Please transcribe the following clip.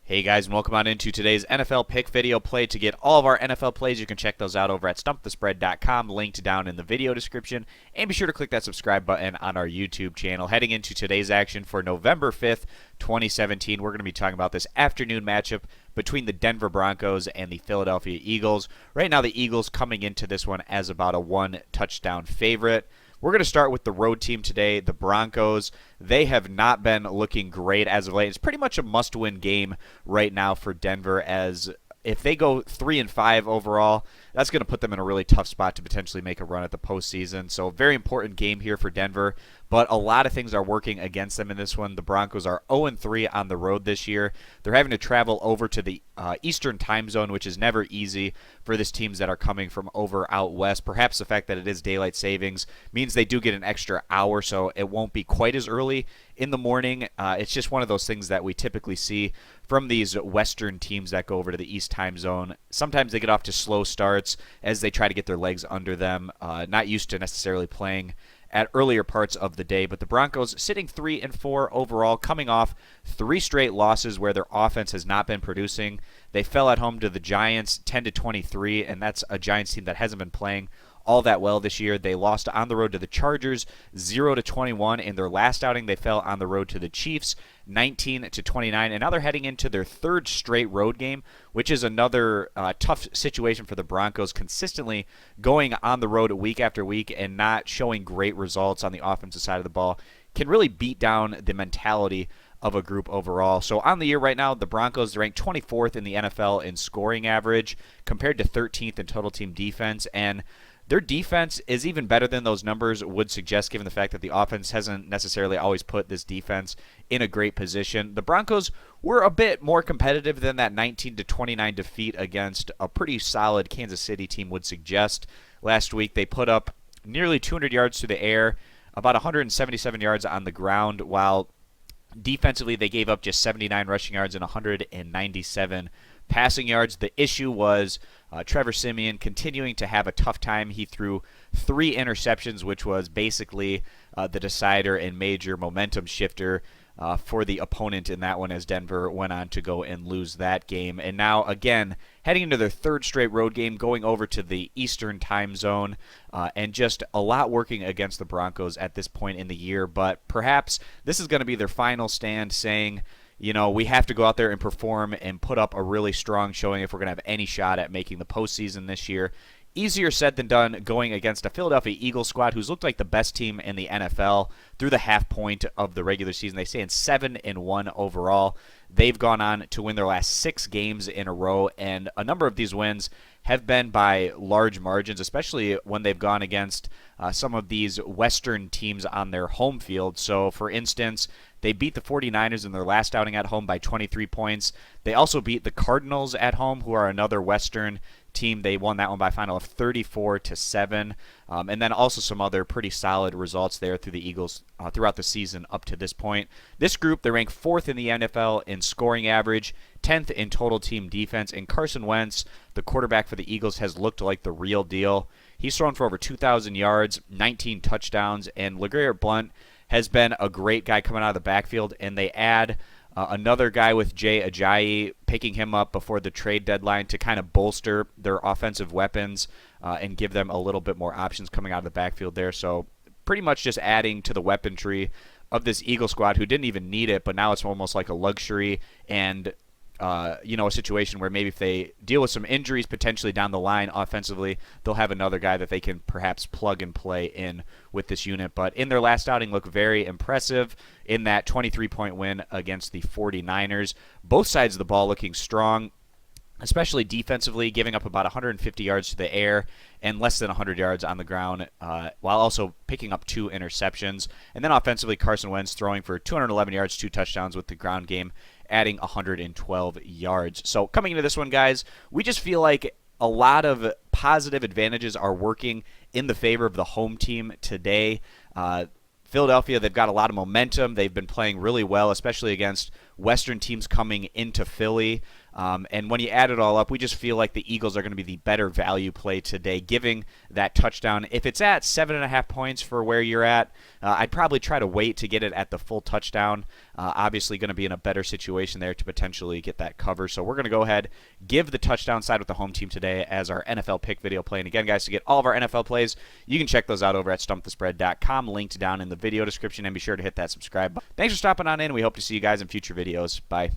Hey guys, and welcome on into today's NFL pick video play. To get all of our NFL plays, you can check those out over at stumpthespread.com, linked down in the video description. And be sure to click that subscribe button on our YouTube channel. Heading into today's action for November 5th, 2017, we're going to be talking about this afternoon matchup between the Denver Broncos and the Philadelphia Eagles. Right now, the Eagles coming into this one as about a one-touchdown favorite. We're going to start with the road team today, the Broncos. They have not been looking great as of late. It's pretty much a must-win game right now for Denver, as if they go 3-5 overall, that's going to put them in a really tough spot to potentially make a run at the postseason. So, very important game here for Denver, but a lot of things are working against them in this one. The Broncos are 0-3 on the road this year. They're having to travel over to the Eastern time zone, which is never easy for these teams that are coming from over out west. Perhaps the fact that it is daylight savings means they do get an extra hour, so it won't be quite as early in the morning. It's just one of those things that we typically see from these Western teams that go over to the East time zone. Sometimes they get off to slow starts as they try to get their legs under them, not used to necessarily playing at earlier parts of the day. But the Broncos sitting 3-4 overall, coming off 3 straight losses where their offense has not been producing. They fell at home to the Giants 10-23, and that's a Giants team that hasn't been playing all that well this year. They lost on the road to the Chargers 0-21. In their last outing, they fell on the road to the Chiefs 19-29, and now they're heading into their third straight road game, which is another tough situation for the Broncos, consistently going on the road week after week and not showing great results on the offensive side of the ball. Can really beat down the mentality of a group overall. So on the year right now, the Broncos ranked 24th in the NFL in scoring average compared to 13th in total team defense, and their defense is even better than those numbers would suggest, given the fact that the offense hasn't necessarily always put this defense in a great position. The Broncos were a bit more competitive than that 19-29 defeat against a pretty solid Kansas City team would suggest. Last week, they put up nearly 200 yards through the air, about 177 yards on the ground, while defensively they gave up just 79 rushing yards and 197 passing yards. The issue was Trevor Siemian continuing to have a tough time. He threw 3 interceptions, which was basically the decider and major momentum shifter for the opponent in that one, as Denver went on to go and lose that game. And now, again, heading into their third straight road game, going over to the Eastern time zone, and just a lot working against the Broncos at this point in the year. But perhaps this is going to be their final stand, saying, you know, we have to go out there and perform and put up a really strong showing if we're going to have any shot at making the postseason this year. Easier said than done going against a Philadelphia Eagles squad who's looked like the best team in the NFL through the half point of the regular season. They stand 7-1 overall. They've gone on to win their last 6 games in a row, and a number of these wins have been by large margins, especially when they've gone against some of these Western teams on their home field. So, for instance, they beat the 49ers in their last outing at home by 23 points. They also beat the Cardinals at home, who are another Western team. They won that one by a final of 34-7. And then also some other pretty solid results there through the Eagles throughout the season up to this point. This group, they rank 4th in the NFL in scoring average, 10th in total team defense, and Carson Wentz, the quarterback for the Eagles, has looked like the real deal. He's thrown for over 2,000 yards, 19 touchdowns, and LeGarrette Blount has been a great guy coming out of the backfield, and they add another guy with Jay Ajayi, picking him up before the trade deadline to kind of bolster their offensive weapons and give them a little bit more options coming out of the backfield there. So pretty much just adding to the weaponry of this Eagle squad, who didn't even need it, but now it's almost like a luxury and a situation where maybe if they deal with some injuries potentially down the line offensively, they'll have another guy that they can perhaps plug and play in with this unit. But in their last outing, look very impressive in that 23-point win against the 49ers. Both sides of the ball looking strong, especially defensively, giving up about 150 yards to the air and less than 100 yards on the ground, while also picking up 2 interceptions. And then offensively, Carson Wentz throwing for 211 yards, 2 touchdowns with the ground game, adding 112 yards. So coming into this one, guys, we just feel like a lot of positive advantages are working in the favor of the home team today. Philadelphia, they've got a lot of momentum. They've been playing really well, especially against Western teams coming into Philly. And when you add it all up, we just feel like the Eagles are going to be the better value play today, giving that touchdown. If it's at 7.5 points for where you're at, I'd probably try to wait to get it at the full touchdown. Obviously going to be in a better situation there to potentially get that cover. So we're going to go ahead, give the touchdown side with the home team today as our NFL pick video play. And again, guys, to get all of our NFL plays, you can check those out over at stumpthespread.com, linked down in the video description, and be sure to hit that subscribe button. Thanks for stopping on in. We hope to see you guys in future videos. Bye.